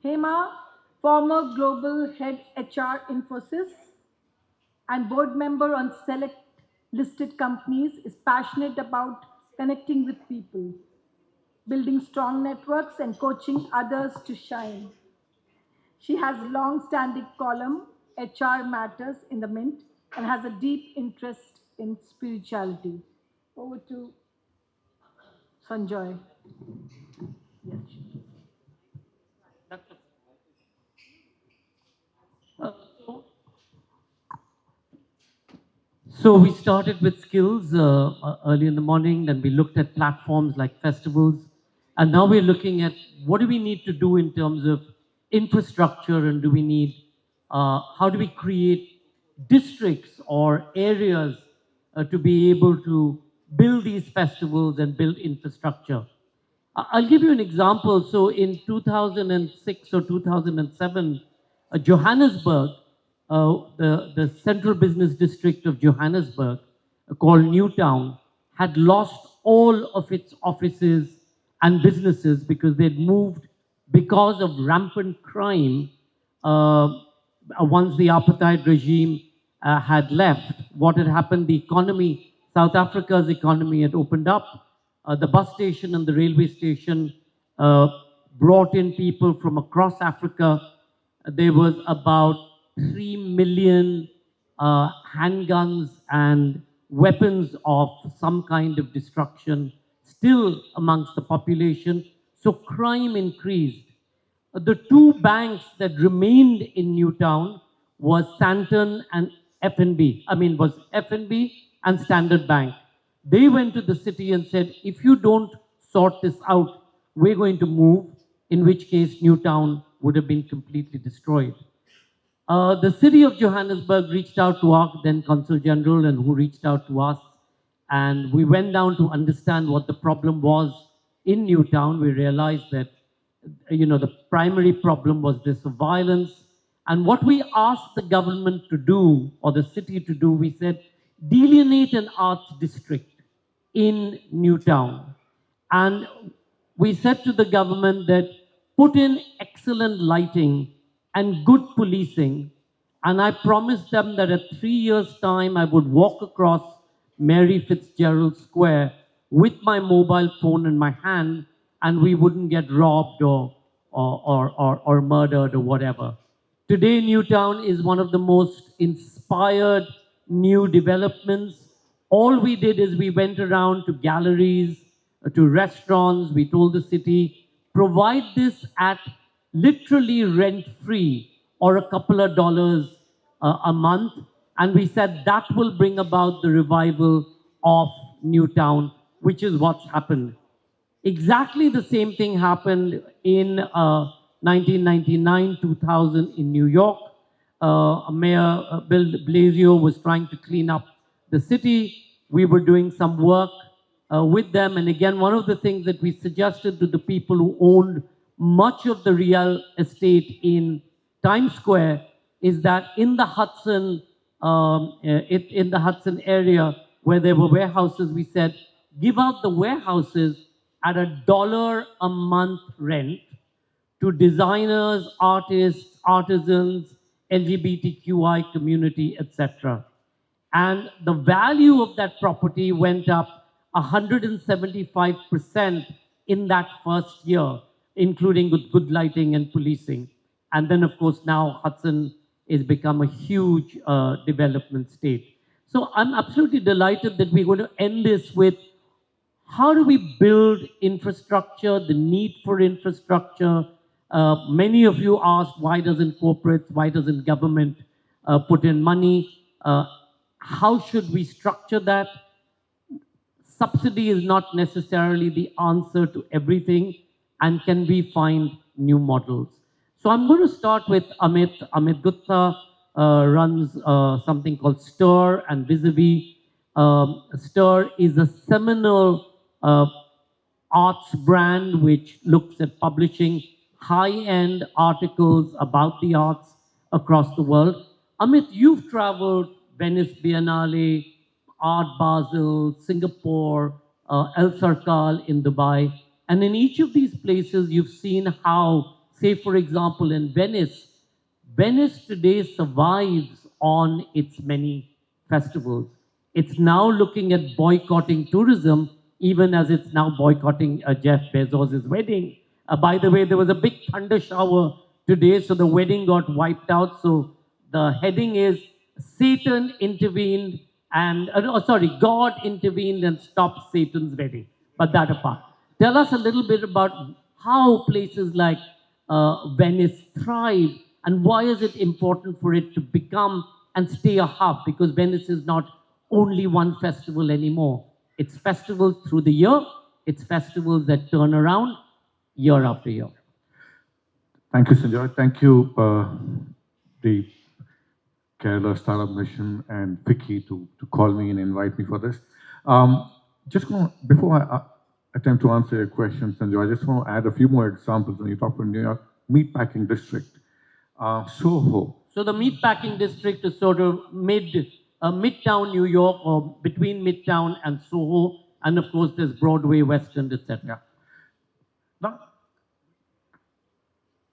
Hema, former global head HR Infosys and board member on select listed companies, is passionate about connecting with people, building strong networks, and coaching others to shine. She has long-standing column HR Matters in the Mint and has a deep interest in spirituality. Over to Sanjoy. Yes. Uh, so, so we started with skills early in the morning, then we looked at platforms like festivals, and now we're looking at what do we need to do in terms of infrastructure, and do we need, how do we create districts or areas to be able to build these festivals and build infrastructure. I'll give you an example. So in 2006 or 2007, Johannesburg, the central business district of Johannesburg, called Newtown, had lost all of its offices and businesses because they'd moved because of rampant crime. Once the apartheid regime had left, what had happened, the economy, South Africa's economy had opened up. The bus station and the railway station uh, brought in people from across Africa. There was about 3 million handguns and weapons of some kind of destruction still amongst the population. So crime increased. The two banks that remained in Newtown was Santon and FNB. I mean, was FNB and Standard Bank. They went to the city and said, if you don't sort this out, we're going to move, in which case Newtown would have been completely destroyed. The city of Johannesburg reached out to our then Consul General, and who reached out to us. And we went down to understand what the problem was in Newtown. We realized that, the primary problem was this violence. And what we asked the government to do, or the city to do, we said, delineate an arts district in Newtown. And we said to the government that put in excellent lighting and good policing. And I promised them that at 3 years' time, I would walk across Mary Fitzgerald Square with my mobile phone in my hand, and we wouldn't get robbed or murdered or whatever. Today, Newtown is one of the most inspired new developments. All we did is we went around to galleries, to restaurants. We told the city, provide this at literally rent free or a couple of dollars a month. And we said that will bring about the revival of Newtown, which is what's happened. Exactly the same thing happened in 1999, 2000 in New York. Mayor Bill de Blasio was trying to clean up the city. We were doing some work with them. And again, one of the things that we suggested to the people who owned much of the real estate in Times Square is that in the in the Hudson area where there were warehouses, we said, give out the warehouses at $1 a month rent to designers, artists, artisans, LGBTQI community, etc. And the value of that property went up 175% in that first year, including with good lighting and policing. And then, of course, now Hudson has become a huge development state. So I'm absolutely delighted that we're going to end this with how do we build infrastructure, the need for infrastructure. Many of you asked, why doesn't corporates, why doesn't government put in money? How should we structure that? Subsidy is not necessarily the answer to everything, and can we find new models? So I'm going to start with Amit. Amit Gupta runs something called Stir and Vis-a-Vis. Stir is a seminal arts brand which looks at publishing high-end articles about the arts across the world. Amit, you've traveled Venice Biennale, Art Basel, Singapore, El Sarkal in Dubai, And in each of these places, you've seen how, say, for example, in Venice, Venice today survives on its many festivals. It's now looking at boycotting tourism, even as it's now boycotting Jeff Bezos' wedding. By the way, there was a big thunder shower today, so the wedding got wiped out. So the heading is Satan intervened and, sorry, God intervened and stopped Satan's wedding. But that apart, tell us a little bit about how places like Venice thrive and why is it important for it to become and stay a hub? Because Venice is not only one festival anymore. It's festivals through the year. It's festivals that turn around year after year. Thank you, Sanjoy. Thank you, the Kerala Startup Mission and Vicky to call me and invite me for this. Just gonna, before I attempt to answer your question, Sanjoy, I just want to add a few more examples when you talk about New York meatpacking district. Soho. So the meatpacking district is sort of midtown New York, or between Midtown and Soho, and of course there's Broadway, West End, etc. Yeah. Now,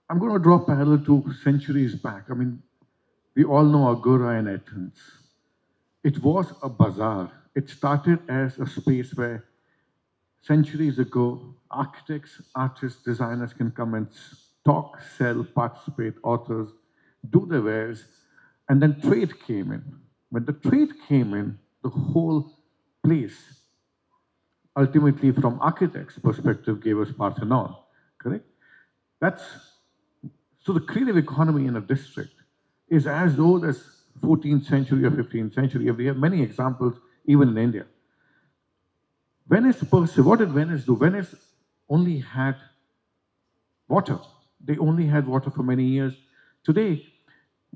I'm going to draw a parallel to centuries back. I mean, we all know Agora in Athens. It was a bazaar. It started as a space where centuries ago, architects, artists, designers can come and talk, sell, participate, authors, do their wares, and then trade came in. When the trade came in, the whole place, ultimately from architects' perspective, gave us Parthenon, correct? That's, so the creative economy in a district is as old as 14th century or 15th century. We have many examples even in India. Venice per se, what did Venice do? Venice only had water. They only had water for many years. Today,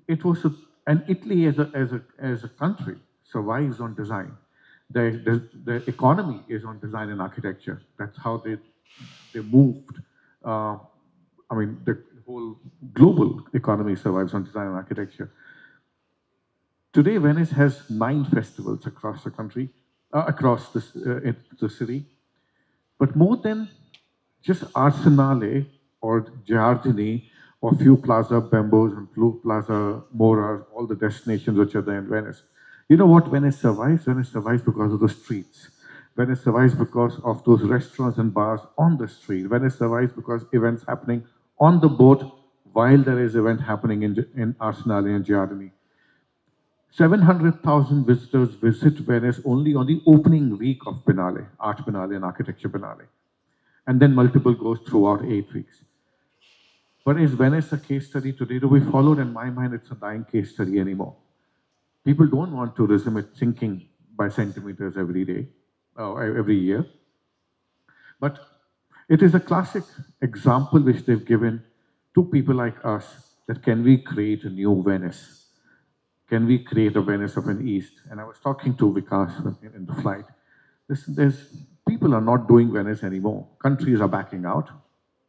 it was and Italy as a country survives on design. The economy is on design and architecture. That's how they moved. I mean, the whole global economy survives on design and architecture. Today, Venice has 9 festivals across the country, across the city. But more than just Arsenale or Giardini or few Plaza Bambos and few Plaza Moras, all the destinations which are there in Venice. You know what Venice survives? Venice survives because of the streets. Venice survives because of those restaurants and bars on the street. Venice survives because events happening on the boat while there is event happening in Arsenale and Giardini. 700,000 visitors visit Venice only on the opening week of Biennale, Art Biennale and Architecture Biennale. And then multiple goes throughout 8 weeks. But is Venice a case study today to be followed? In my mind, it's a dying case study anymore. People don't want tourism, it's sinking by centimeters every day, every year. But it is a classic example which they've given to people like us that can we create a new Venice? Can we create a Venice of an East? And I was talking to Vikas in the flight. People are not doing Venice anymore. Countries are backing out,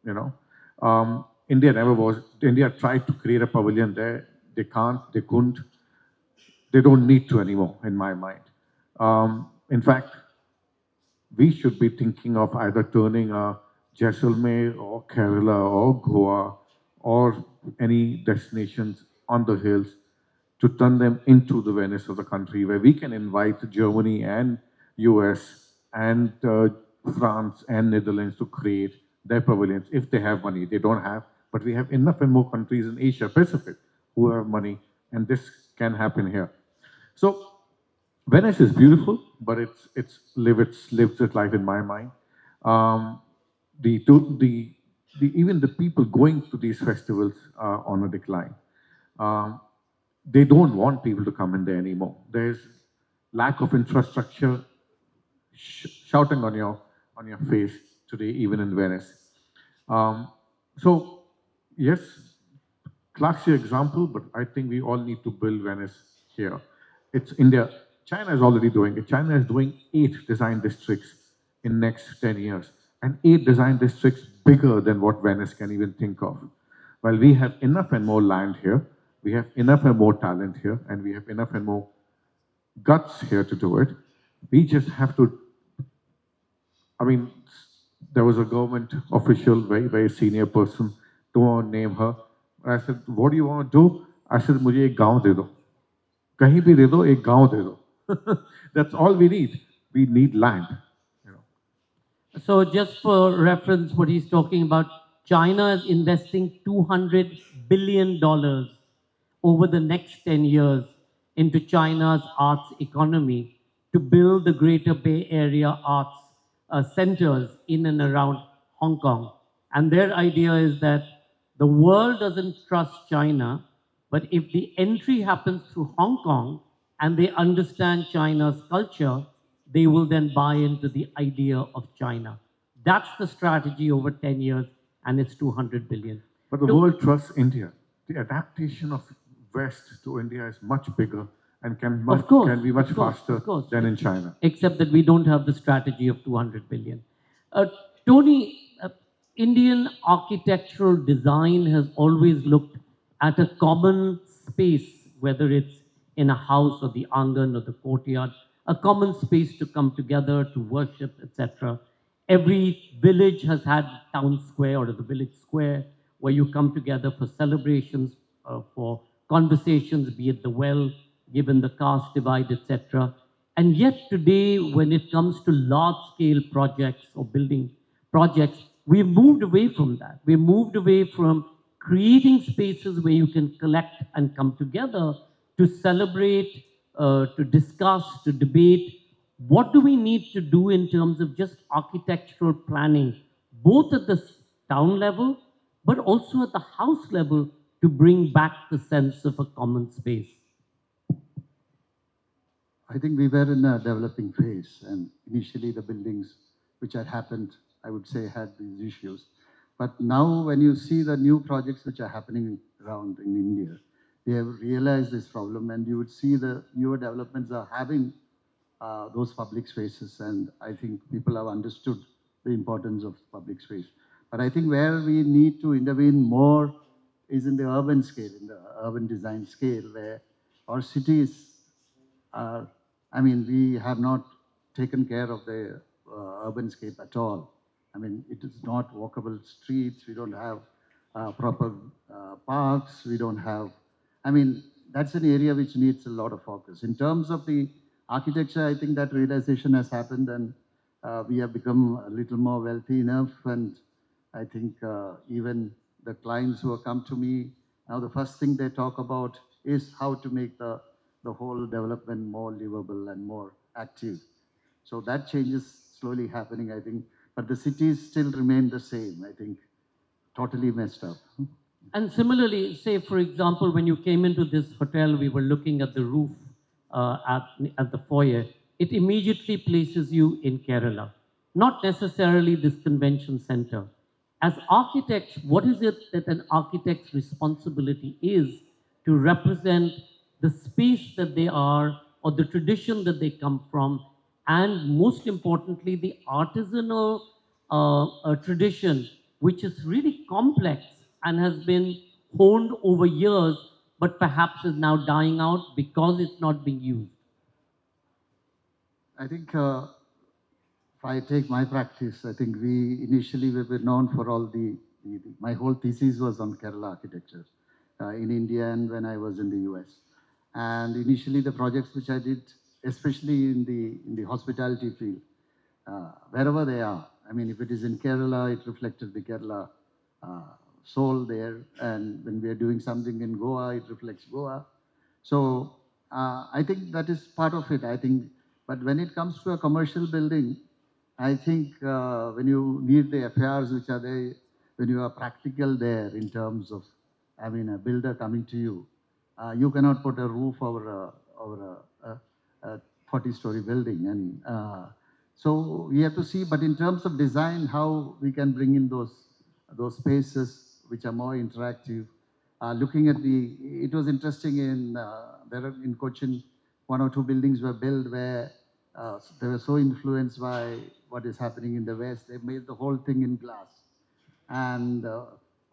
you know. India never was. India tried to create a pavilion there. They can't, they couldn't. They don't need to anymore, in my mind. In fact, we should be thinking of either turning a Jaisalmer or Kerala or Goa or any destinations on the hills to turn them into the Venice of the country, where we can invite Germany and US and France and Netherlands to create their pavilions if they have money. They don't have, but we have enough and more countries in Asia Pacific who have money, and this can happen here. So Venice is beautiful, but it's lives its life in my mind. Um, even the people going to these festivals are on a decline. Um, they don't want people to come in there anymore. There's lack of infrastructure shouting on your face today, even in Venice. So yes, classy example, but I think we all need to build Venice here. It's India. China is already doing it. China is doing 8 design districts in next 10 years, and 8 design districts bigger than what Venice can even think of. While we have enough and more land here, we have enough and more talent here, and we have enough and more guts here to do it. We just have to, I mean, There was a government official, very, very senior person, don't want to name her. I said, what do you want to do? I said, मुझे एक गांव दे दो. कहीं भी दे दो, एक गांव दे दो. That's all we need. We need land. You know. So, just for reference, what he's talking about, China is investing $200 billion over the next 10 years into China's arts economy to build the Greater Bay Area arts centers in and around Hong Kong. And their idea is that the world doesn't trust China, but if the entry happens through Hong Kong and they understand China's culture, they will then buy into the idea of China. That's the strategy over 10 years, and it's 200 billion. But the To- world trusts India. The adaptation of West to India is much bigger and Of course, can be much of course, faster of course. than in China. Except that we don't have the strategy of 200 billion. Tony, Indian architectural design has always looked at a common space, whether it's in a house or the angan or the courtyard, a common space to come together, to worship, etc. Every village has had town square or the village square where you come together for celebrations, for conversations, be it the well, given the caste divide, etc. And yet today, when it comes to large-scale projects or building projects, we've moved away from that. We've moved away from creating spaces where you can collect and come together to celebrate, to discuss, to debate. What do we need to do in terms of just architectural planning, both at the town level, but also at the house level to bring back the sense of a common space? I think we were in a developing phase, and initially the buildings which had happened, I would say, had these issues. But now, when you see the new projects which are happening around in India, they have realized this problem, and you would see the newer developments are having those public spaces, and I think people have understood the importance of public space. But I think where we need to intervene more is in the urban scale, in the urban design scale, where our cities are, I mean, we have not taken care of the urban scape at all. I mean, it is not walkable streets. We don't have proper parks. We don't have, I mean, that's an area which needs a lot of focus. In terms of the architecture, I think that realization has happened, and we have become a little more wealthy enough. And I think even the clients who have come to me, now the first thing they talk about is how to make the whole development more livable and more active. So that change is slowly happening, I think. But the cities still remain the same, I think, totally messed up. And similarly, say, for example, when you came into this hotel, we were looking at the roof at the foyer. It immediately places you in Kerala, not necessarily this convention center. As architects, what is it that an architect's responsibility is to represent the space that they are or the tradition that they come from, and most importantly, the artisanal tradition, which is really complex and has been honed over years, but perhaps is now dying out because it's not being used. I think if I take my practice, I think we were known for all my whole thesis was on Kerala architecture in India and when I was in the US. And initially the projects which I did, especially in the hospitality field, wherever they are. I mean, if it is in Kerala, it reflected the Kerala uh, soul there. And when we are doing something in Goa, it reflects Goa. So I think that is part of it. I think, but when it comes to a commercial building, I think when you need the affairs which are there, when you are practical there in terms of, I mean, a builder coming to you, you cannot put a roof over a 40-story building. And so we have to see, but in terms of design, how we can bring in those spaces which are more interactive. Looking at it was interesting in Cochin, one or two buildings were built where they were so influenced by what is happening in the West. They made the whole thing in glass and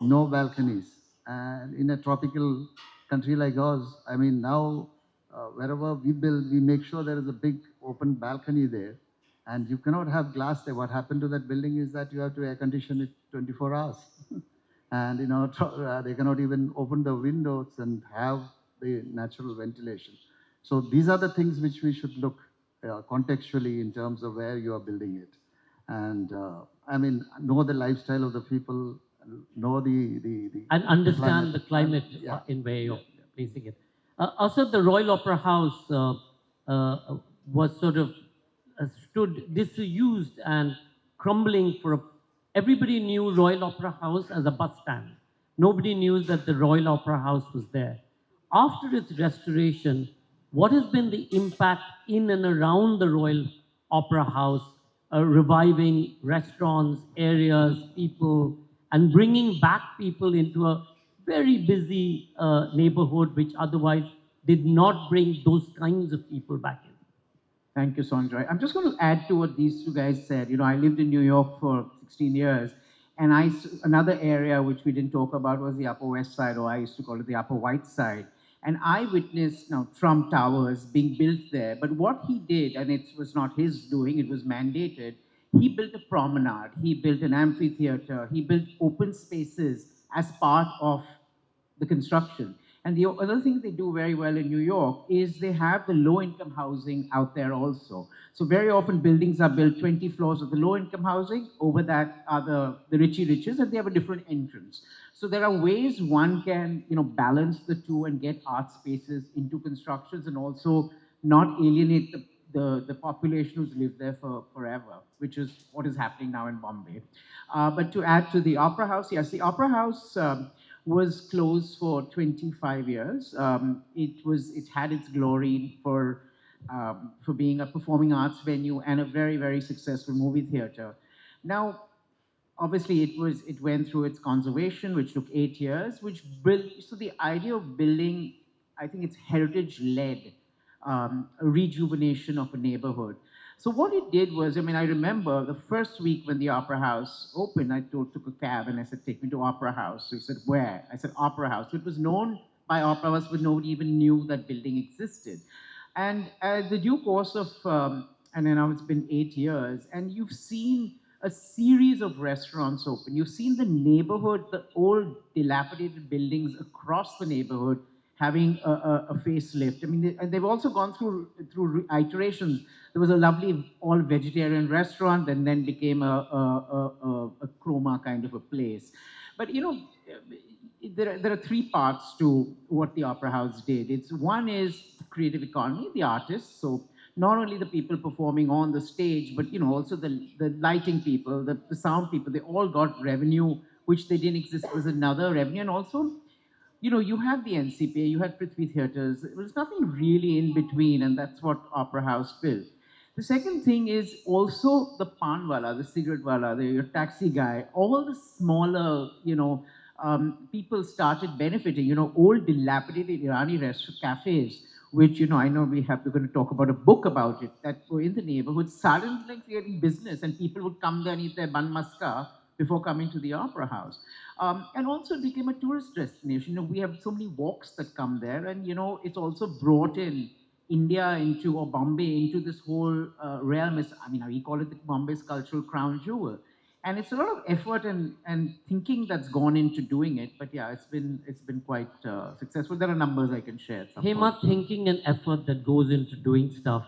no balconies. And in a tropical country like ours, I mean, now wherever we build, we make sure there is a big open balcony there. And you cannot have glass there. What happened to that building is that you have to air condition it 24 hours. And they cannot even open the windows and have the natural ventilation. So these are the things which we should look contextually in terms of where you are building it. And I mean, know the lifestyle of the people, know And the climate. understand the climate Yeah, in way yeah, of placing it. Also, the Royal Opera House was sort of stood disused and crumbling for everybody knew Royal Opera House as a bus stand. Nobody knew that the Royal Opera House was there. After its restoration, what has been the impact in and around the Royal Opera House, reviving restaurants, areas, people, and bringing back people into a very busy neighborhood, which otherwise did not bring those kinds of people back in? Thank you, Sanjoy. I'm just going to add to what these two guys said. I lived in New York for 16 years, and another area which we didn't talk about was the Upper West Side, or I used to call it the Upper White Side. And I witnessed now Trump Towers being built there. But what he did, and it was not his doing, it was mandated, he built a promenade, he built an amphitheater, he built open spaces as part of the construction. And the other thing they do very well in New York is they have the low-income housing out there also. So very often buildings are built 20 floors of the low-income housing, over that are the richy riches, and they have a different entrance. So there are ways one can, balance the two and get art spaces into constructions and also not alienate the population who's lived there for forever, which is what is happening now in Bombay. But to add to the Opera House, yes, the Opera House was closed for 25 years. It had its glory for being a performing arts venue and a very, very successful movie theater. Now, obviously, it went through its conservation, which took 8 years, which built. So the idea of building, I think it's heritage-led a rejuvenation of a neighborhood. So what it did was, I mean, I remember the first week when the Opera House opened, I took a cab and I said, take me to Opera House. So he said, where? I said, Opera House. So it was known by Opera House, but nobody even knew that building existed. And the due course of, and then now it's been 8 years, and you've seen a series of restaurants open. You've seen the neighborhood, the old dilapidated buildings across the neighborhood having a facelift. I mean, and they've also gone through iterations. There was a lovely all-vegetarian restaurant, and then became a chroma kind of a place. But there are three parts to what the Opera House did. One is creative economy, the artists. So not only the people performing on the stage, but also the lighting people, the sound people. They all got revenue, which they didn't exist was another revenue, and also you had the NCPA, you had Prithvi Theatres. There was nothing really in between, and that's what Opera House built. The second thing is also the panwala, the cigarette wala, your taxi guy, all the smaller, people started benefiting. Old dilapidated Irani cafes, which I know we're going to talk about a book about it, that were in the neighborhood, started like creating business, and people would come there and eat their bun maska before coming to the Opera House. And also it became a tourist destination. We have so many walks that come there, and it's also brought in India into, or Bombay into this whole realm. I mean, we call it the Bombay's cultural crown jewel. And it's a lot of effort and thinking that's gone into doing it. But yeah, it's been quite successful. There are numbers I can share. At some Hema, point. thinking and effort that goes into doing stuff.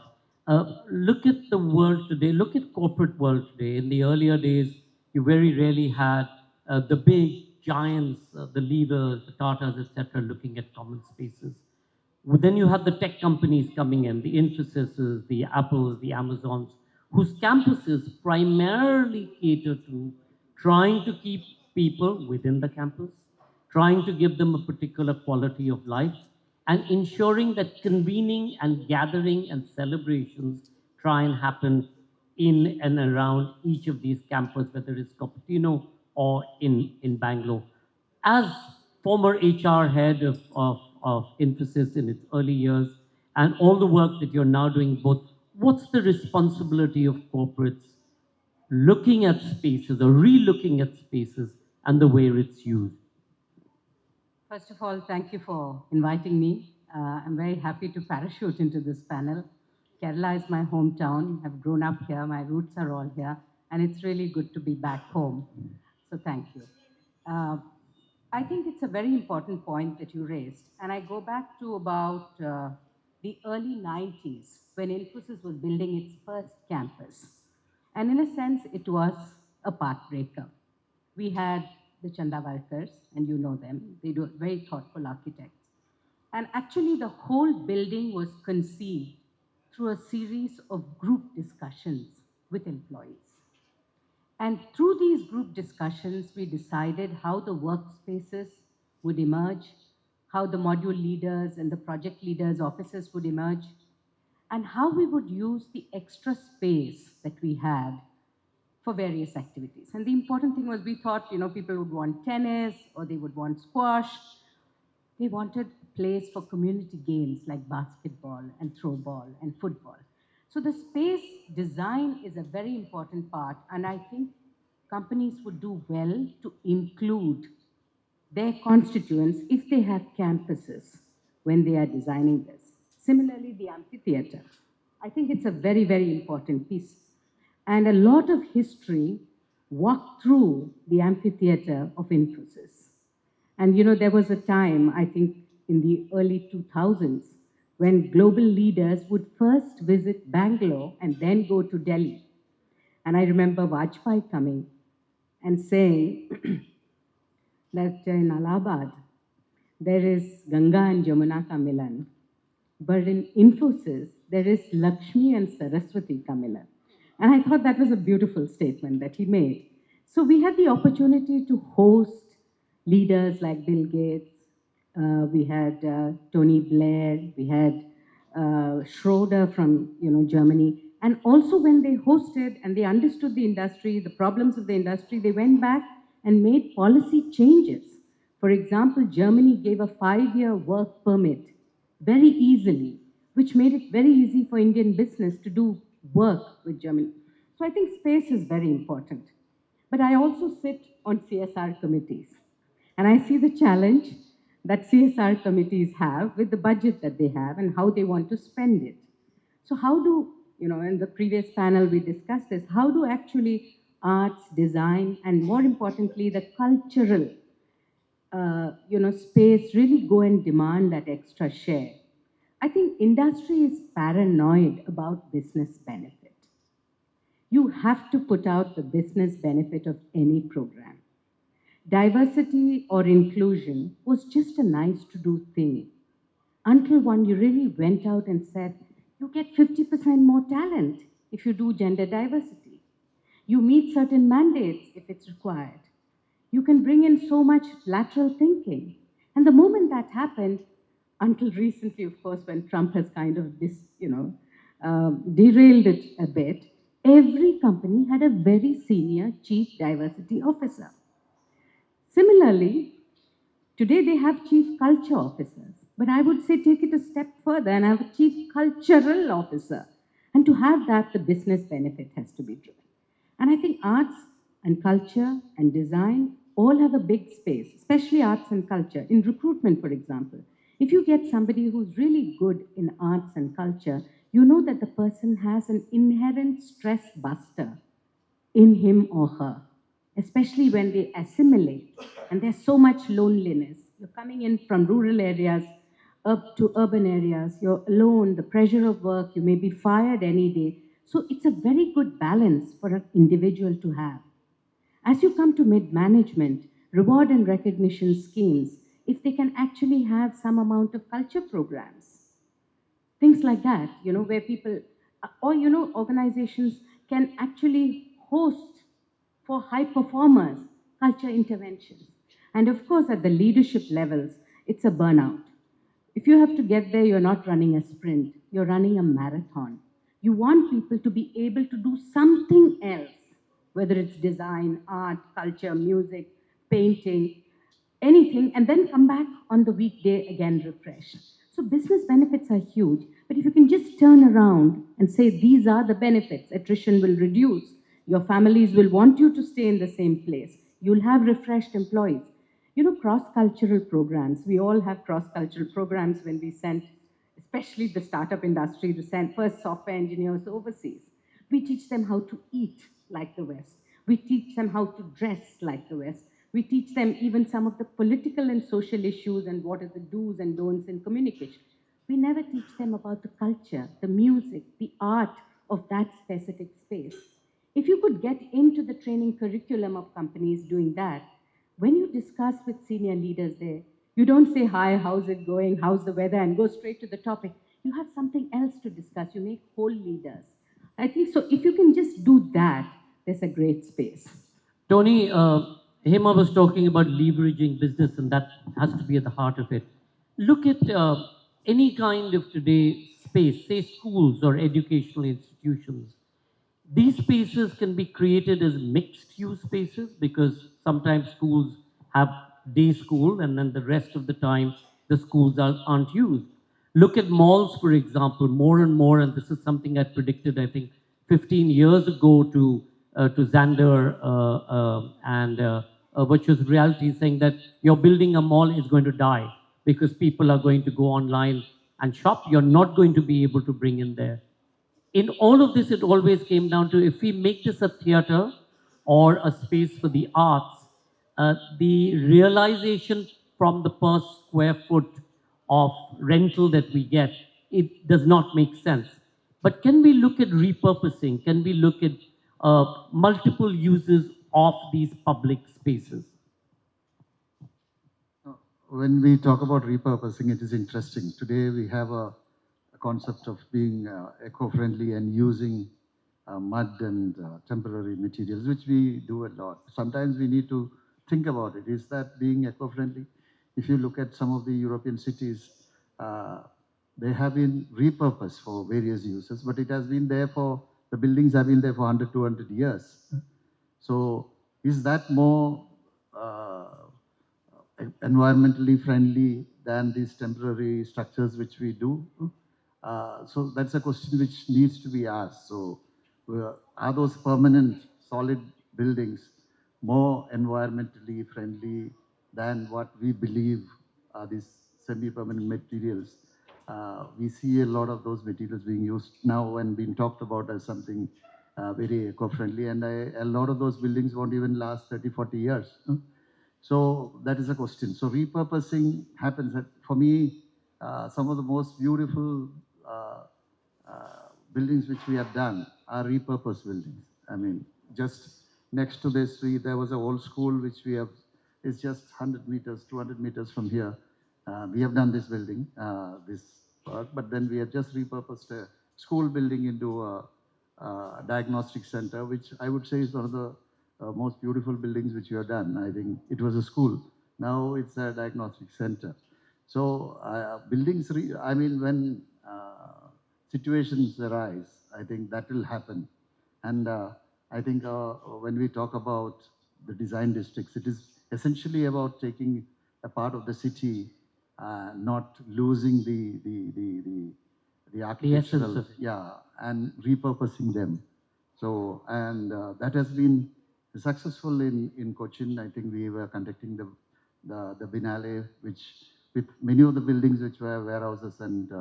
Look at the world today. Look at corporate world today. In the earlier days, you very rarely had the big giants, the leaders, the Tatas, etc., looking at common spaces. Well, then you have the tech companies coming in, the Infosys, the Apples, the Amazons, whose campuses primarily cater to trying to keep people within the campus, trying to give them a particular quality of life, and ensuring that convening and gathering and celebrations try and happen in and around each of these campuses, whether it's Cupertino or in Bangalore. As former HR head of Infosys in its early years, and all the work that you're now doing both, what's the responsibility of corporates looking at spaces or re-looking at spaces and the way it's used? First of all, thank you for inviting me. I'm very happy to parachute into this panel. Kerala is my hometown. I've grown up here. My roots are all here. And it's really good to be back home. So thank you. Uh, I think it's a very important point that you raised. And I go back to about the early 90s when Infosys was building its first campus. And in a sense, it was a path breaker. We had the Chandavarkars, and you know them. They do very thoughtful architects. And actually, the whole building was conceived through a series of group discussions with employees. And through these group discussions, we decided how the workspaces would emerge, how the module leaders and the project leaders' offices would emerge, and how we would use the extra space that we had for various activities. And the important thing was we thought, people would want tennis or they would want squash. They wanted a place for community games like basketball and throwball and football. So the space design is a very important part, and I think companies would do well to include their constituents if they have campuses when they are designing this. Similarly, the amphitheater. I think it's a very, very important piece. And a lot of history walked through the amphitheater of Infosys. And there was a time, I think in the early 2000s, when global leaders would first visit Bangalore and then go to Delhi. And I remember Vajpayee coming and saying that in Allahabad, there is Ganga and Jamuna ka Milan, but in Infosys, there is Lakshmi and Saraswati ka Milan. And I thought that was a beautiful statement that he made. So we had the opportunity to host leaders like Bill Gates, we had Tony Blair, we had Schroeder from Germany, and also when they hosted and they understood the industry, the problems of the industry, they went back and made policy changes. For example, Germany gave a 5-year work permit very easily, which made it very easy for Indian business to do work with Germany. So I think space is very important. But I also sit on CSR committees. And I see the challenge that CSR committees have with the budget that they have and how they want to spend it. So how do, in the previous panel we discussed this, how do actually arts, design, and more importantly, the cultural, space really go and demand that extra share? I think industry is paranoid about business benefit. You have to put out the business benefit of any program. Diversity or inclusion was just a nice to do thing until one you really went out and said, you get 50% more talent if you do gender diversity. You meet certain mandates if it's required. You can bring in so much lateral thinking. And the moment that happened, until recently, of course, when Trump has kind of derailed it a bit, every company had a very senior chief diversity officer. Similarly, today they have chief culture officers, but I would say take it a step further and have a chief cultural officer. And to have that, the business benefit has to be driven. And I think arts and culture and design all have a big space, especially arts and culture. In recruitment, for example, if you get somebody who's really good in arts and culture, you know that the person has an inherent stress buster in him or her, especially when they assimilate and there's so much loneliness. You're coming in from rural areas up to urban areas, you're alone, the pressure of work, you may be fired any day. So it's a very good balance for an individual to have. As you come to mid-management, reward and recognition schemes, if they can actually have some amount of culture programs, things like that, where people, or, organizations can actually host for high performers culture interventions. And of course, at the leadership levels, it's a burnout. If you have to get there, you're not running a sprint, you're running a marathon. You want people to be able to do something else, whether it's design, art, culture, music, painting, anything, and then come back on the weekday again refreshed. So business benefits are huge, but if you can just turn around and say these are the benefits, attrition will reduce, your families will want you to stay in the same place, you'll have refreshed employees. Cross-cultural programs, we all have cross-cultural programs when we sent especially the startup industry, the first software engineers overseas. We teach them how to eat like the West. We teach them how to dress like the West. We teach them even some of the political and social issues and what are the do's and don'ts in communication. We never teach them about the culture, the music, the art of that specific space. If you could get into the training curriculum of companies doing that, when you discuss with senior leaders there, you don't say, hi, how's it going, how's the weather, and go straight to the topic. You have something else to discuss. You make whole leaders. I think so. If you can just do that, there's a great space. Tony, Hema was talking about leveraging business, and that has to be at the heart of it. Look at any kind of today space, say schools or educational institutions. These spaces can be created as mixed use spaces because sometimes schools have day school and then the rest of the time the schools aren't used. Look at malls, for example, more and more, and this is something I predicted, I think, 15 years ago to Xander and virtual reality, saying that you're building a mall is going to die because people are going to go online and shop. You're not going to be able to bring in there. In all of this, it always came down to if we make this a theater or a space for the arts, the realization from the per square foot of rental that we get, it does not make sense. But can we look at repurposing? Can we look at multiple uses of these public spaces? When we talk about repurposing, it is interesting. Today we have a concept of being eco-friendly and using mud and temporary materials, which we do a lot. Sometimes we need to think about it. Is that being eco-friendly? If you look at some of the European cities, uh, they have been repurposed for various uses, but it has been there for, the buildings have been there for 100, 200 years. So is that more environmentally friendly than these temporary structures which we do? So that's a question which needs to be asked. So are those permanent solid buildings more environmentally friendly than what we believe are these semi-permanent materials? We see a lot of those materials being used now and being talked about as something very eco-friendly, and a lot of those buildings won't even last 30, 40 years. So that is a question. So repurposing happens. For me, some of the most beautiful buildings which we have done are repurposed buildings. I mean, just next to this, there was an old school which we have, it's just 100 meters, 200 meters from here. We have done this building, this work, but then we have just repurposed a school building into a diagnostic center, which I would say is one of the most beautiful buildings which we have done. I think it was a school. Now it's a diagnostic center. So buildings, I mean, when situations arise, I think that will happen. And I think when we talk about the design districts, it is essentially about taking a part of the city, not losing the architectural, of it. yeah, and repurposing them. So, and that has been successful in Cochin. I think we were conducting the Biennale, which with many of the buildings which were warehouses and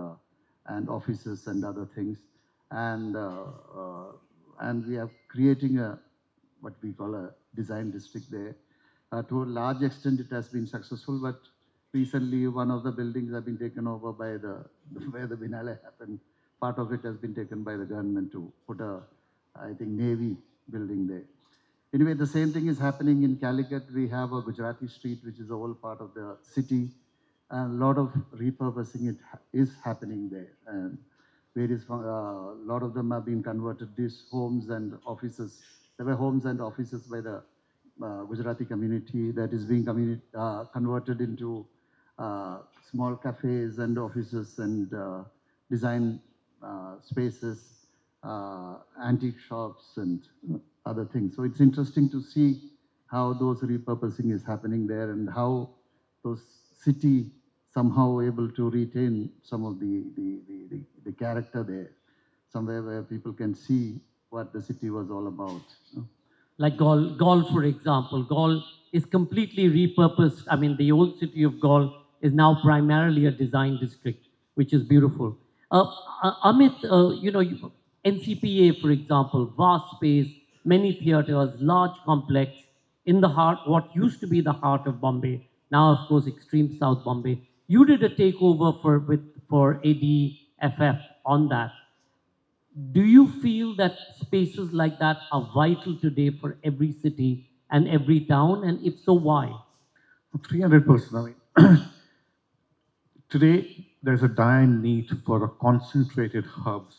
offices and other things, and we are creating a what we call a design district there. To a large extent, it has been successful, but recently one of the buildings have been taken over by where the Biennale happened. Part of it has been taken by the government to put I think, Navy building there. Anyway, the same thing is happening in Calicut. We have a Gujarati street, which is a whole part of the city. And a lot of repurposing is happening there. And various, a lot of them have been converted, these homes and offices. There were homes and offices by the Gujarati community that is being converted into small cafes and offices and design spaces, antique shops and other things. So it's interesting to see how those repurposing is happening there and how those city somehow able to retain some of the character there, somewhere where people can see what the city was all about. Like Gaul, for example. Gaul is completely repurposed. I mean, the old city of Gaul is now primarily a design district. which is beautiful. Amit, NCPA, for example, vast space, many theaters, large complex, in the heart, what used to be the heart of Bombay, now, of course, extreme South Bombay. You did a takeover for ADFF on that. Do you feel that spaces like that are vital today for every city and every town? And if so, why? 300%. I mean, today there's a dire need for a concentrated hubs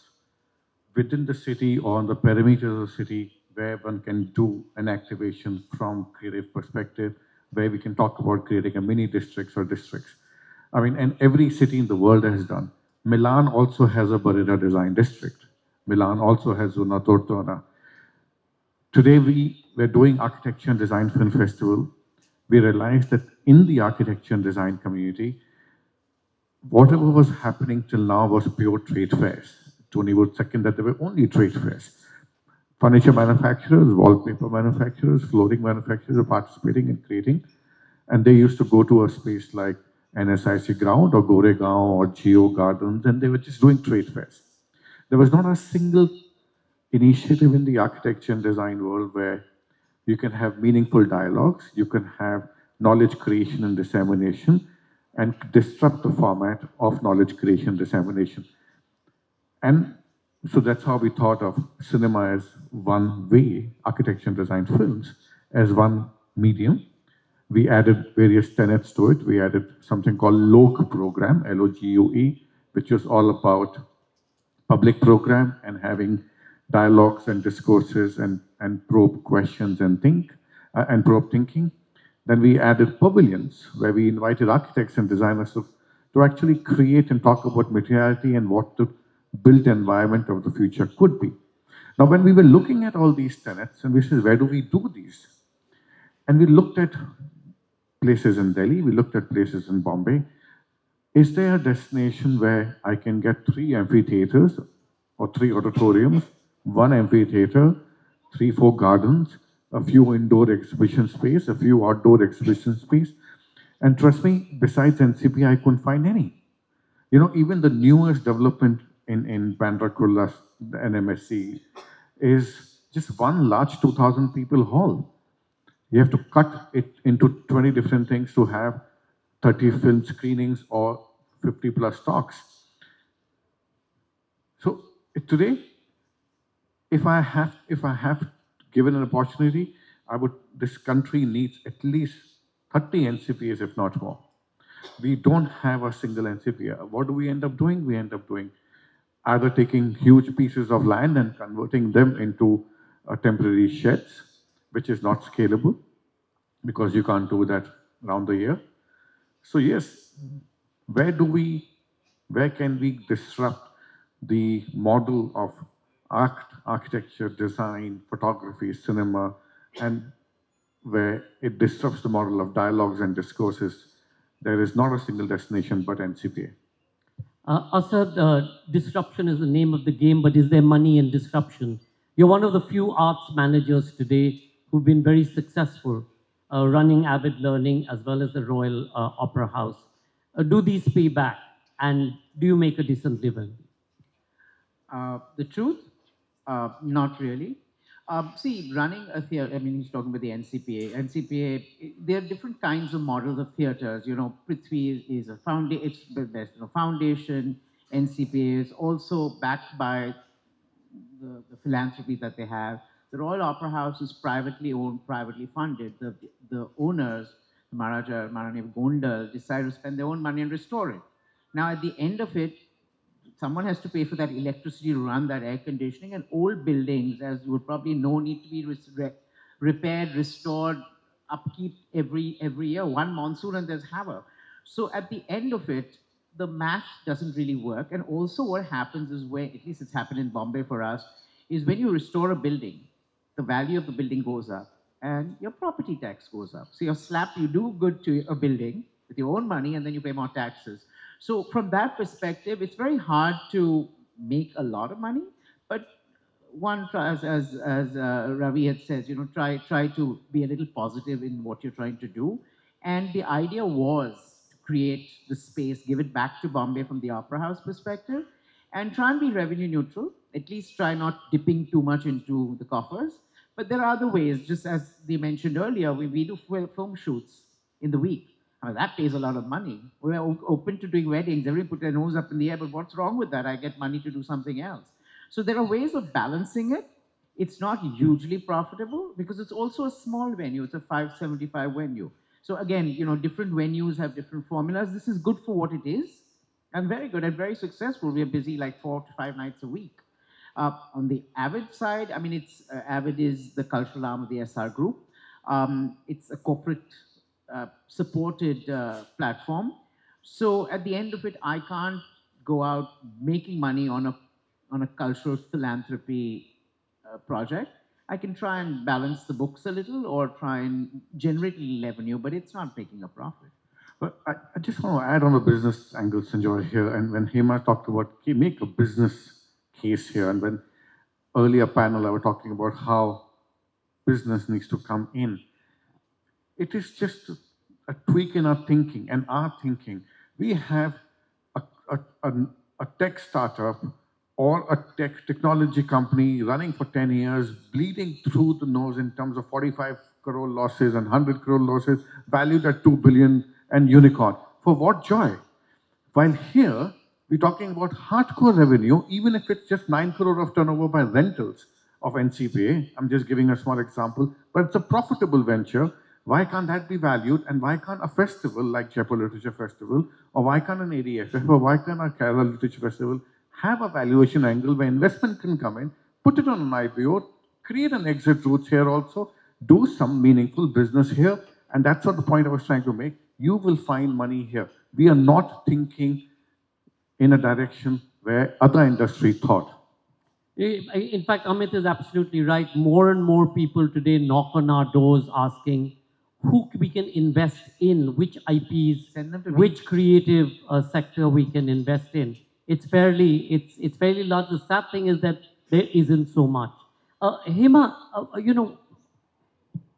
within the city or on the perimeters of the city where one can do an activation from creative perspective, where we can talk about creating a mini districts or districts. I mean, and every city in the world has done. Milan also has a Barrera design district. Milan also has una tortona. Today we were doing architecture and design film festival. We realized that in the architecture and design community, whatever was happening till now was pure trade fairs. Tony would second that there were only trade fairs. Furniture manufacturers, wallpaper manufacturers, flooring manufacturers are participating in creating. And they used to go to a space like NSIC ground or Goregaon or Geo Gardens, and they were just doing trade fairs. There was not a single initiative in the architecture and design world where you can have meaningful dialogues, you can have knowledge creation and dissemination, and disrupt the format of knowledge creation dissemination. And so that's how we thought of cinema as one way, architecture and design films as one medium. We added various tenets to it. We added something called LOGE program, LOGUE, which was all about public program and having dialogues and discourses and probe questions and and probe thinking. Then we added pavilions where we invited architects and designers to actually create and talk about materiality and what the built environment of the future could be. Now, when we were looking at all these tenets and we said, where do we do these? And we looked at places in Delhi, we looked at places in Bombay. Is there a destination where I can get 3 amphitheaters or 3 auditoriums, 1 amphitheater, 3, 4 gardens, a few indoor exhibition space, a few outdoor exhibition space? And trust me, besides NCP, I couldn't find any. You know, even the newest development in Bandra Kurla, the NMSC, is just one large 2,000 people hall. You have to cut it into 20 different things to have 30 film screenings or 50 plus talks. So today, if I have given an opportunity, this country needs at least 30 NCPAs, if not more. We don't have a single NCPA. What do we end up doing? We end up doing either taking huge pieces of land and converting them into temporary sheds, which is not scalable because you can't do that around the year. So yes, where do we, where can we disrupt the model of architecture, design, photography, cinema, and where it disrupts the model of dialogues and discourses? There is not a single destination but NCPA. Asad, disruption is the name of the game, but is there money in disruption? You're one of the few arts managers today who've been very successful running Avid Learning as well as the Royal Opera House. Do these pay back, and do you make a decent living? The truth, not really. See, running a theater, I mean, he's talking about the NCPA. NCPA, there are different kinds of models of theaters. You know, Prithvi is a foundation, it's the best, you know, foundation. NCPA is also backed by the philanthropy that they have. The Royal Opera House is privately owned, privately funded. The owners, the Maharaja Gondal, decide to spend their own money and restore it. Now, at the end of it, someone has to pay for that electricity to run that air conditioning, and old buildings, as you would probably know, need to be repaired, restored, upkeep every year. One monsoon and there's havoc. So at the end of it, the math doesn't really work. And also what happens is where, at least it's happened in Bombay for us, is when you restore a building, the value of the building goes up and your property tax goes up. So you're slapped, you do good to a building with your own money and then you pay more taxes. So from that perspective, it's very hard to make a lot of money, but one tries, as Ravi had said, you know, try to be a little positive in what you're trying to do. And the idea was to create the space, give it back to Bombay from the Opera House perspective, and try and be revenue neutral. At least try not dipping too much into the coffers. But there are other ways, just as they mentioned earlier, we do film shoots in the week. I mean, that pays a lot of money. We're open to doing weddings. Everybody put their nose up in the air, but what's wrong with that? I get money to do something else. So there are ways of balancing it. It's not hugely profitable because it's also a small venue. It's a 575 venue. So again, different venues have different formulas. This is good for what it is and very good and very successful. We are busy like 4 to 5 nights a week. On the Avid side, I mean, it's Avid is the cultural arm of the SR Group. It's a corporate supported platform. So at the end of it, I can't go out making money on a cultural philanthropy project. I can try and balance the books a little or try and generate a little revenue, but it's not making a profit. But I just want to add on the business angle, Sanjoy, here. And when Hema talked about make a business case here, and when earlier panel I was talking about how business needs to come in, it is just a tweak in our thinking and our thinking. We have a, a, a, a tech startup or a technology company running for 10 years, bleeding through the nose in terms of 45 crore losses and 100 crore losses, valued at 2 billion and unicorn. For what joy? While here, we're talking about hardcore revenue, even if it's just 9 crore of turnover by rentals of NCPA. I'm just giving a small example, but it's a profitable venture. Why can't that be valued? And why can't a festival like Jaipur Literature Festival, or why can't an ADFF, or why can't a Kerala Literature Festival have a valuation angle where investment can come in, put it on an IPO, create an exit route here also, do some meaningful business here, and that's what the point I was trying to make. You will find money here. We are not thinking in a direction where other industry thought. In fact, Amit is absolutely right. More and more people today knock on our doors asking who we can invest in, which IPs, Send them to me. which creative sector we can invest in. It's fairly large. The sad thing is that there isn't so much. Hema,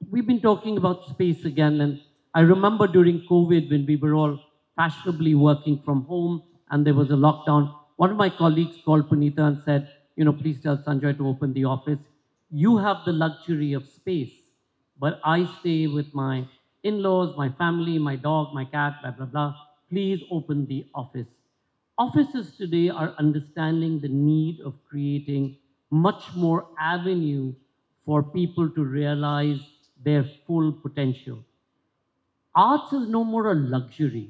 we've been talking about space again, and I remember during COVID when we were all fashionably working from home and there was a lockdown, one of my colleagues called Punita and said, please tell Sanjoy to open the office. You have the luxury of space, but I stay with my in-laws, my family, my dog, my cat, blah, blah, blah. Please open the office. Offices today are understanding the need of creating much more avenue for people to realize their full potential. Arts is no more a luxury,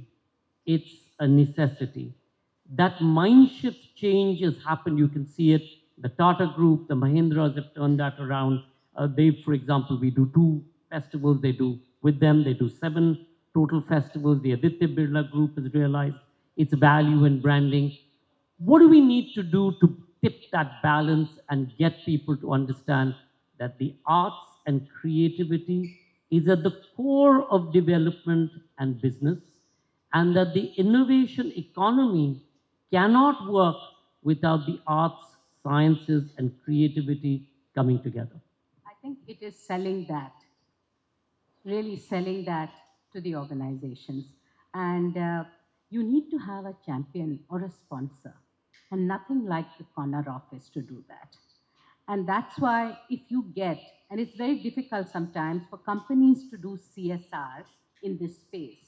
it's a necessity. That mind shift change has happened. You can see it. The Tata Group, the Mahindras have turned that around. For example, we do 2 festivals. They do with them. They do 7 total festivals. The Aditya Birla Group has realized its value in branding. What do we need to do to tip that balance and get people to understand that the arts and creativity is at the core of development and business, and that the innovation economy cannot work without the arts, sciences, and creativity coming together? I think it is selling that, really selling that to the organizations. And you need to have a champion or a sponsor, and nothing like the corner office to do that. And that's why if you get, and it's very difficult sometimes for companies to do CSR in this space.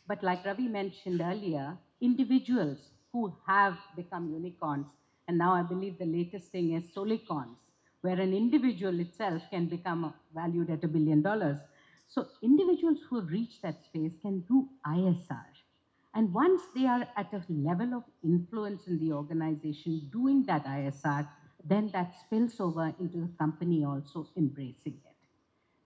But like Ravi mentioned earlier, individuals who have become unicorns, and now I believe the latest thing is solicons, where an individual itself can become valued at $1 billion. So individuals who have reached that space can do ISR. And once they are at a level of influence in the organization doing that ISR, then that spills over into the company also embracing it.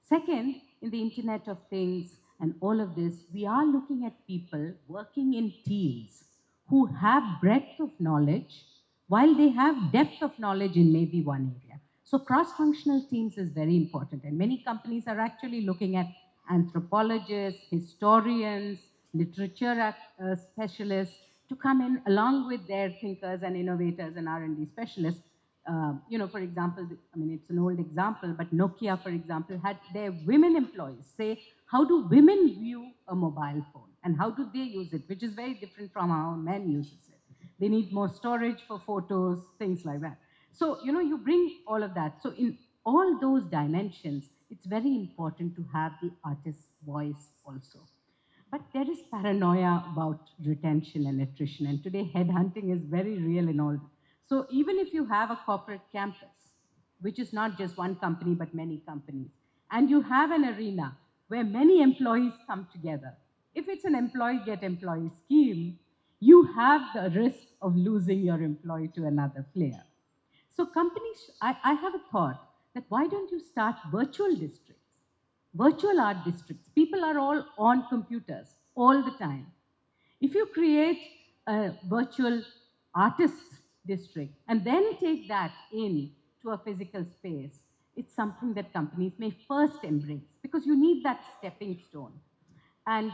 Second, in the Internet of Things and all of this, we are looking at people working in teams who have breadth of knowledge while they have depth of knowledge in maybe one area. So cross-functional teams is very important, and many companies are actually looking at anthropologists, historians, literature specialists to come in along with their thinkers and innovators and R&D specialists. For example, I mean, it's an old example, but Nokia, for example, had their women employees say, how do women view a mobile phone? and how do they use it, which is very different from how men uses it. They need more storage for photos, things like that. So, you bring all of that. So in all those dimensions, it's very important to have the artist's voice also. But there is paranoia about retention and attrition, and today headhunting is very real in all. So even if you have a corporate campus, which is not just one company but many companies, and you have an arena where many employees come together, if it's an employee get employee scheme, you have the risk of losing your employee to another player. So companies, I have a thought that why don't you start virtual districts? Virtual art districts. People are all on computers all the time. If you create a virtual artists district and then take that in to a physical space, it's something that companies may first embrace because you need that stepping stone. And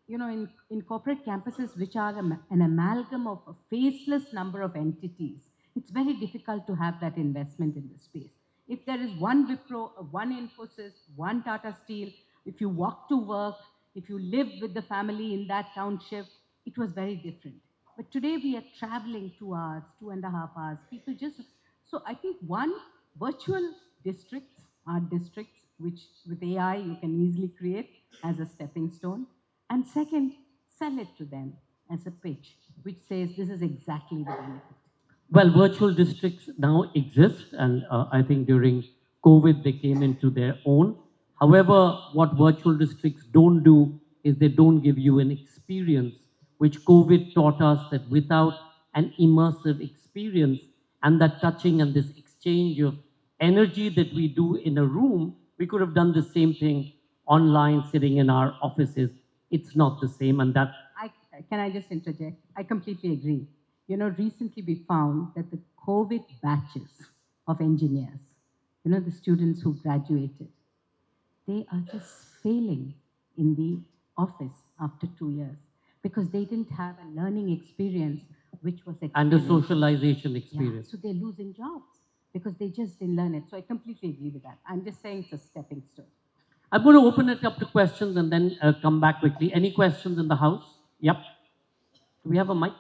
in corporate campuses, which are an amalgam of a faceless number of entities, it's very difficult to have that investment in the space. If there is one Wipro, one Infosys, one Tata Steel, if you walk to work, if you live with the family in that township, it was very different. But today we are traveling 2 hours, 2.5 hours. People just so I think one virtual districts, art districts, which with AI you can easily create as a stepping stone. And second, sell it to them as a pitch, which says this is exactly the benefit. Well, virtual districts now exist, and I think during COVID they came into their own. However, what virtual districts don't do is they don't give you an experience, which COVID taught us that without an immersive experience and that touching and this exchange of energy that we do in a room, we could have done the same thing online, sitting in our offices. It's not the same, and that I, can I just interject? I completely agree. Recently we found that the COVID batches of engineers, the students who graduated, they are just failing in the office after 2 years because they didn't have a learning experience which was and the experiential. socialization Yeah, experience. so they're losing jobs because they just didn't learn it. So I completely agree with that. I'm just saying it's a stepping stone. I'm going to open it up to questions and then come back quickly. Any questions in the house? Yep. Do we have a mic?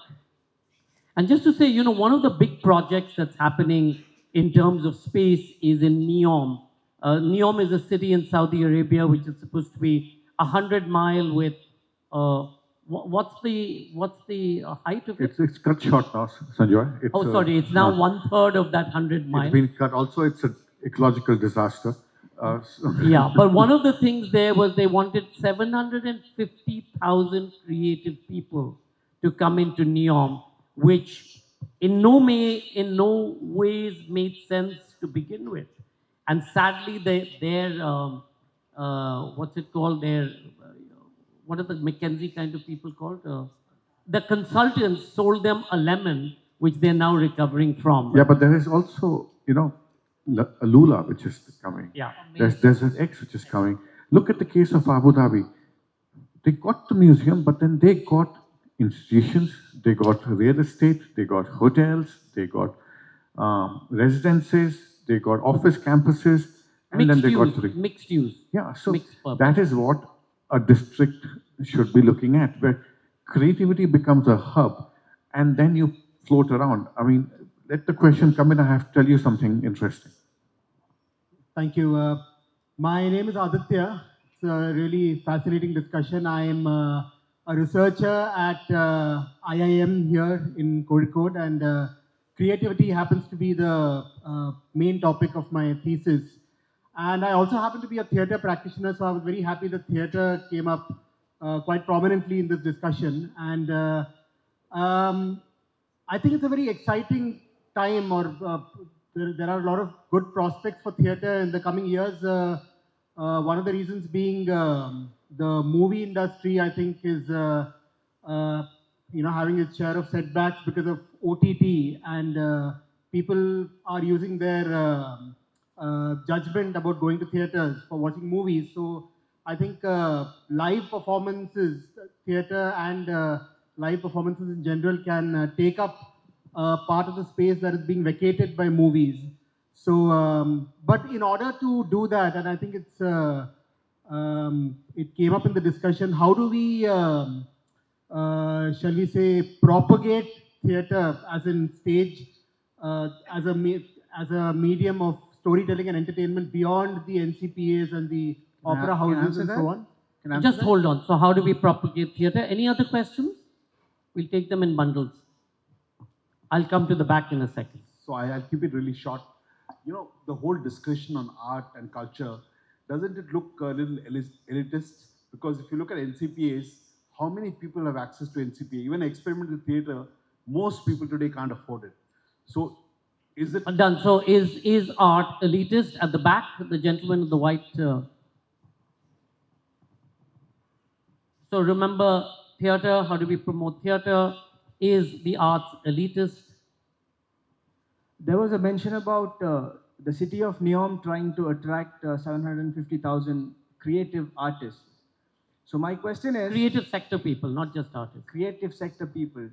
And just to say, one of the big projects that's happening in terms of space is in Neom. Neom is a city in Saudi Arabia which is supposed to be 100 mile with. What's the height of it? It's cut short now, Sanjoy. Oh, sorry, it's now 1/3 of that 100 mile. It's been cut. Also, it's an ecological disaster. Yeah, but one of the things there was they wanted 750,000 creative people to come into Neom, which in no ways made sense to begin with. And sadly, their what's it called? What are the McKinsey kind of people called? The consultants sold them a lemon, which they're now recovering from. Yeah, but there is also, Lula, which is coming. Yeah. There's an X which is coming. Look at the case of Abu Dhabi. They got the museum, but then they got institutions, they got real estate, they got hotels, they got residences, they got office campuses, and then they got Mixed use. Yeah, so Mixed purpose. that is what a district should be looking at, where creativity becomes a hub, and then you float around. I mean, let the question come in. I have to tell you something interesting. Thank you. My name is Aditya. It's a really fascinating discussion. I am a researcher at IIM here in Kozhikode, and creativity happens to be the main topic of my thesis. And I also happen to be a theatre practitioner, so I was very happy that theatre came up quite prominently in this discussion. And I think it's a very exciting time, or there are a lot of good prospects for theatre in the coming years. One of the reasons being the movie industry, I think, is having its share of setbacks because of OTT, and people are using their judgment about going to theatres for watching movies. So I think live performances, theatre and live performances in general can take up part of the space that is being vacated by movies. So, but in order to do that, and I think it's it came up in the discussion. How do we, shall we say, propagate theatre as in stage, as a medium of storytelling and entertainment beyond the NCPAs and the opera houses and so on? Just hold on. So how do we propagate theatre? Any other questions? We'll take them in bundles. I'll come to the back in a second. So I'll keep it really short. You know, the whole discussion on art and culture, doesn't it look a little elitist? Because if you look at NCPAs, how many people have access to NCPA? Even experimental theatre, most people today can't afford it. So is it... Done. So is art elitist? At the back, the gentleman in the white... So remember, theatre, how do we promote theatre? Is the arts elitist? There was a mention about the city of Neom trying to attract 750,000 creative artists. So my question is... Creative sector people, not just artists. Creative sector people.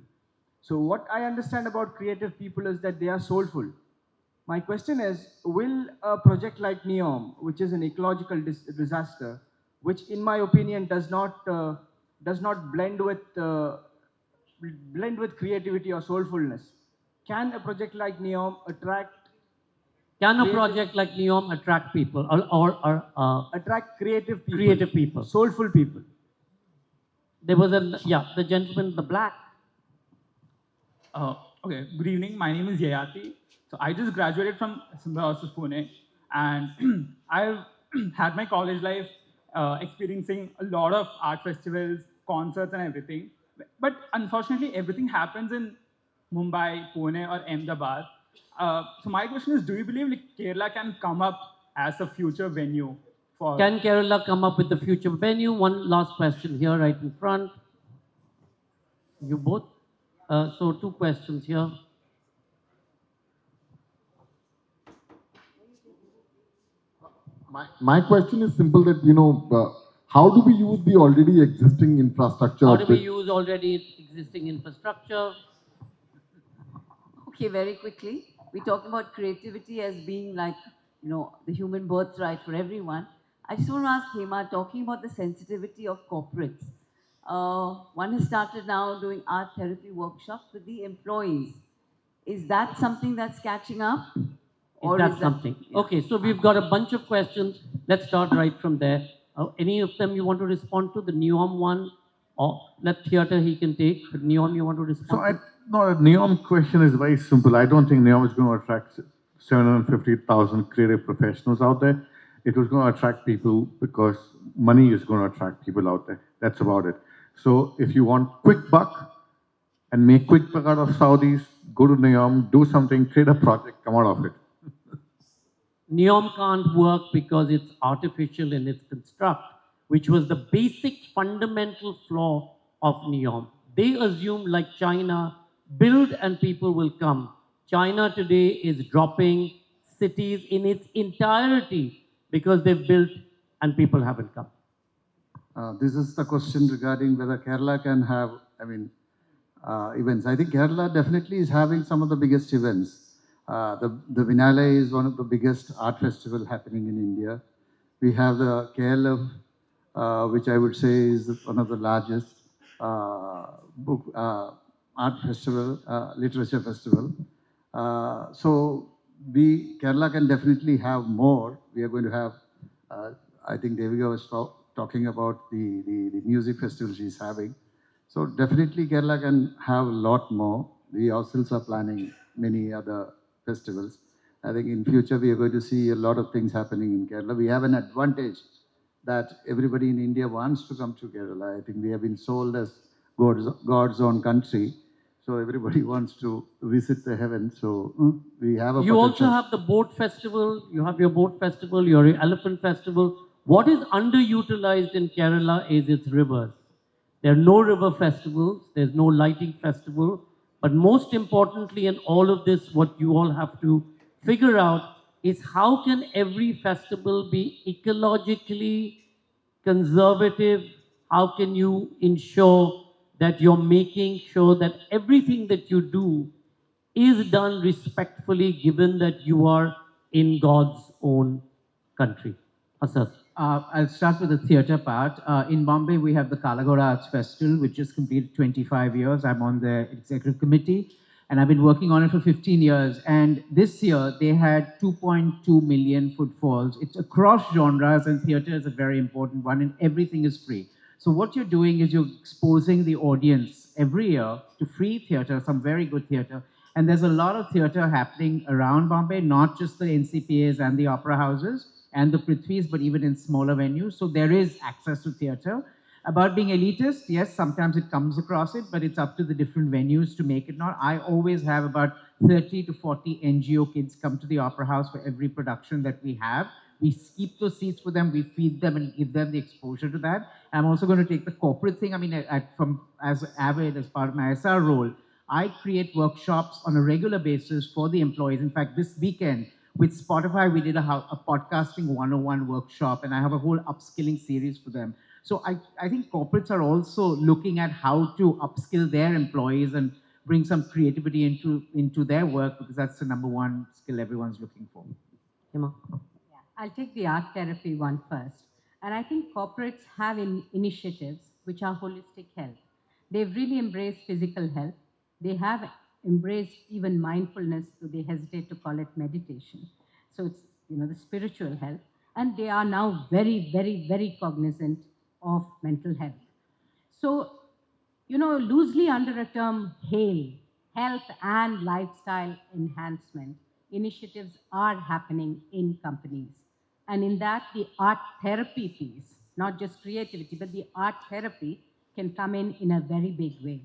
So what I understand about creative people is that they are soulful. My question is, will a project like Neom, which is an ecological disaster, which in my opinion does not blend with creativity or soulfulness, can a project like Neom attract... Can a project like Neom attract people or attract creative people? Creative people. Soulful people. There was the gentleman in the black. Okay, good evening. My name is Yayati. So I just graduated from Symbiosis Pune, and I've had my college life experiencing a lot of art festivals, concerts, and everything. But unfortunately, everything happens in Mumbai, Pune, or Ahmedabad. So my question is, do you believe Kerala can come up as a future venue for... Can Kerala come up with the future venue? One last question here, right in front. You both. So 2 questions here. My question is simple that, how do we use the already existing infrastructure? How do we use already existing infrastructure? Okay, very quickly. We're talking about creativity as being like, the human birthright for everyone. I just want to ask Hema, talking about the sensitivity of corporates. One has started now doing art therapy workshops with the employees. Is that something that's catching up? Is that something? Yeah. Okay, so we've got a bunch of questions. Let's start right from there. Any of them you want to respond to? The Neom one? Or let theatre he can take. But Neom you want to respond to? No, the Neom question is very simple. I don't think Neom is going to attract 750,000 creative professionals out there. It was going to attract people because money is going to attract people out there. That's about it. So if you want quick buck and make quick buck out of Saudis, go to Neom, do something, create a project, come out of it. Neom can't work because it's artificial in its construct, which was the basic fundamental flaw of Neom. They assume, like China, build and people will come. China today is dropping cities in its entirety because they've built and people haven't come. This is the question regarding whether Kerala can have, events. I think Kerala definitely is having some of the biggest events. The Vinale is one of the biggest art festival happening in India. We have the KLF, which I would say is one of the largest art festival, literature festival. So Kerala can definitely have more. We are going to have, I think Devika was talking about the music festival she's having. So definitely Kerala can have a lot more. We ourselves are planning many other festivals. I think in future we are going to see a lot of things happening in Kerala. We have an advantage that everybody in India wants to come to Kerala. I think we have been sold as God's own country. So everybody wants to visit the heavens. So we have a You also have the boat festival. You have your boat festival, your elephant festival. What is underutilized in Kerala is its rivers. There are no river festivals. There's no lighting festival. But most importantly in all of this, what you all have to figure out is how can every festival be ecologically conservative? How can you ensure that you're making sure that everything that you do is done respectfully, given that you are in God's own country? Asad. I'll start with the theatre part. In Bombay, we have the Kalagora Arts Festival, which just completed 25 years. I'm on the executive committee, and I've been working on it for 15 years. And this year, they had 2.2 million footfalls. It's across genres, and theatre is a very important one, and everything is free. So what you're doing is you're exposing the audience every year to free theatre, some very good theatre. And there's a lot of theatre happening around Bombay, not just the NCPAs and the opera houses and the Prithvis, but even in smaller venues. So there is access to theatre. About being elitist, yes, sometimes it comes across it, but it's up to the different venues to make it not. I always have about 30 to 40 NGO kids come to the opera house for every production that we have. We keep those seats for them, we feed them and give them the exposure to that. I'm also going to take the corporate thing. I mean, as Avid, as part of my SR role, I create workshops on a regular basis for the employees. In fact, this weekend with Spotify, we did a podcasting 101 workshop, and I have a whole upskilling series for them. So I think corporates are also looking at how to upskill their employees and bring some creativity into their work, because that's the number one skill everyone's looking for. Hema? I'll take the art therapy one first. And I think corporates have initiatives which are holistic health. They've really embraced physical health. They have embraced even mindfulness, so they hesitate to call it meditation. So it's, the spiritual health. And they are now very, very, very cognizant of mental health. So, loosely under a term HALE, health and lifestyle enhancement, initiatives are happening in companies. And in that, the art therapy piece, not just creativity, but the art therapy can come in a very big way.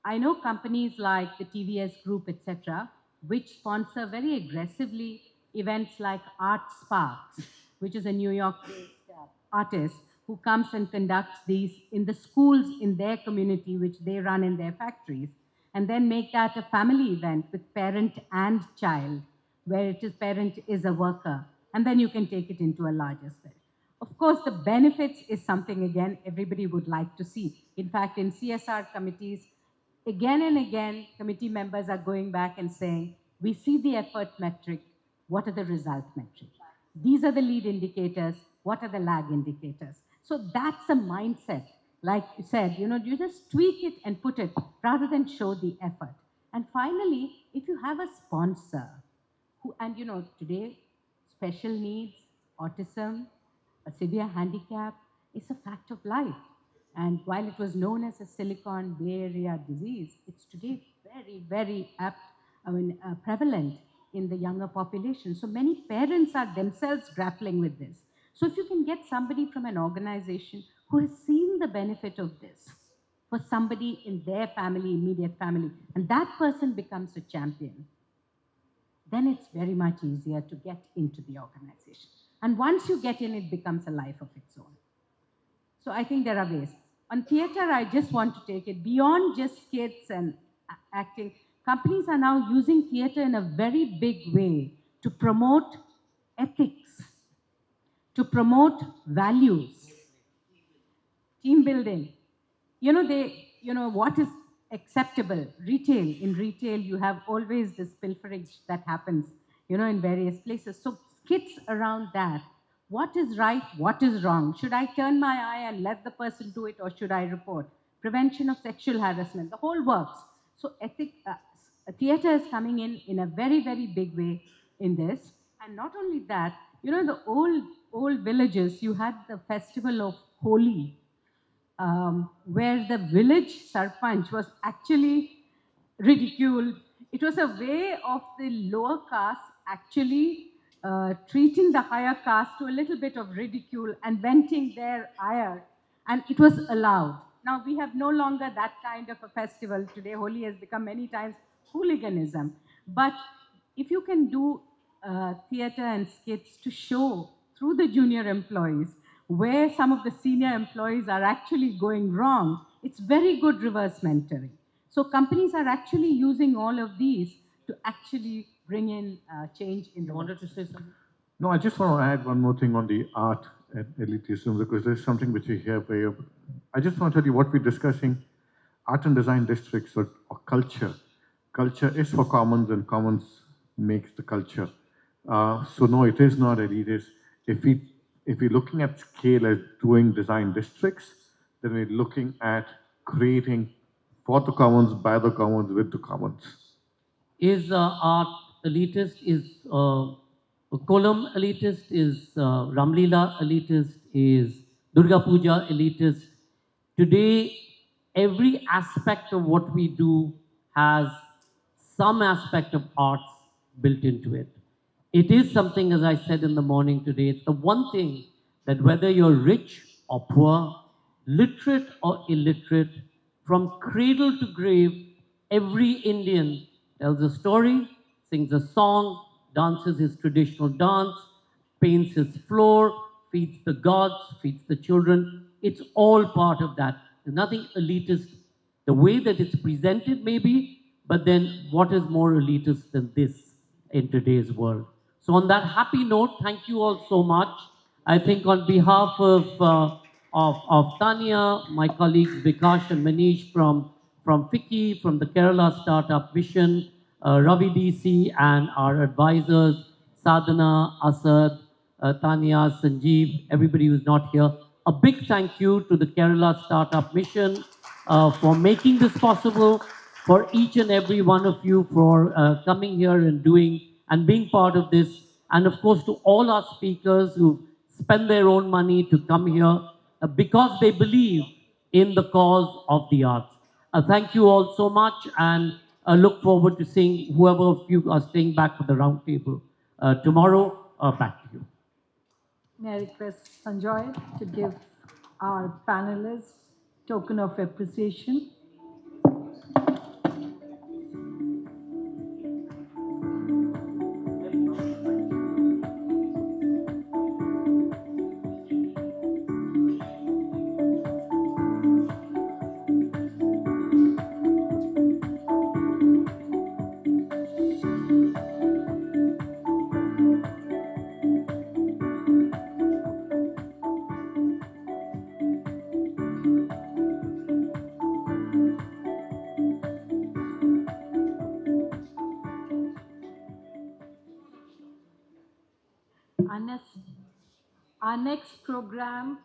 I know companies like the TVS Group, etc., which sponsor very aggressively events like Art Sparks, which is a New York-based artist who comes and conducts these in the schools in their community, which they run in their factories, and then make that a family event with parent and child, where it is parent is a worker, and then you can take it into a larger scale. Of course, the benefits is something, again, everybody would like to see. In fact, in CSR committees, again and again, committee members are going back and saying, we see the effort metric, what are the result metrics? These are the lead indicators, what are the lag indicators? So that's a mindset. Like you said, you just tweak it and put it rather than show the effort. And finally, if you have a sponsor who, and today, special needs, autism, a severe handicap is a fact of life. And while it was known as a Silicon Bay Area disease, it's today very, very prevalent in the younger population. So many parents are themselves grappling with this. So if you can get somebody from an organization who has seen the benefit of this for somebody in their family, immediate family, and that person becomes a champion, then it's very much easier to get into the organization. And once you get in, it becomes a life of its own. So I think there are ways. On theater, I just want to take it beyond just skits and acting. Companies are now using theater in a very big way to promote ethics, to promote values, team building. What is acceptable? Retail. In retail, you have always this pilferage that happens, in various places. So skits around that. What is right? What is wrong? Should I turn my eye and let the person do it, or should I report? Prevention of sexual harassment. The whole works. So theater is coming in a very, very big way in this. And not only that, the old villages, you had the festival of Holi, where the village sarpanch was actually ridiculed. It was a way of the lower caste actually treating the higher caste to a little bit of ridicule and venting their ire, and it was allowed. Now we have no longer that kind of a festival. Today Holi has become many times hooliganism. But if you can do theatre and skits to show through the junior employees where some of the senior employees are actually going wrong, it's very good reverse mentoring. So companies are actually using all of these to actually bring in change in the You wanted to say something? No, I just want to add one more thing on the art and elitism, because there's something which we hear very. I just want to tell you what we're discussing: art and design districts or culture. Culture is for commons, and commons makes the culture. So no, it is not elitist. If we If we're looking at scale as doing design districts, then we're looking at creating for the commons, by the commons, with the commons. Is art elitist? Is Kolam elitist? Is Ramlila elitist? Is Durga Puja elitist? Today, every aspect of what we do has some aspect of arts built into it. It is something, as I said in the morning today, it's the one thing that whether you're rich or poor, literate or illiterate, from cradle to grave, every Indian tells a story, sings a song, dances his traditional dance, paints his floor, feeds the gods, feeds the children. It's all part of that. There's nothing elitist. The way that it's presented, maybe, but then what is more elitist than this in today's world? So, on that happy note, thank you all so much. I think on behalf of Tanya, my colleagues Vikash and Manish from FICCI, from the Kerala Startup Mission, Ravi DC, and our advisors, Sadhana, Asad, Tanya, Sanjeev, everybody who's not here. A big thank you to the Kerala Startup Mission for making this possible, for each and every one of you for coming here and doing and being part of this, and of course to all our speakers who spend their own money to come here because they believe in the cause of the arts. Thank you all so much, and look forward to seeing whoever of you are staying back for the round table tomorrow. Back to you. May I request Sanjoy to give our panelists token of appreciation. Our next program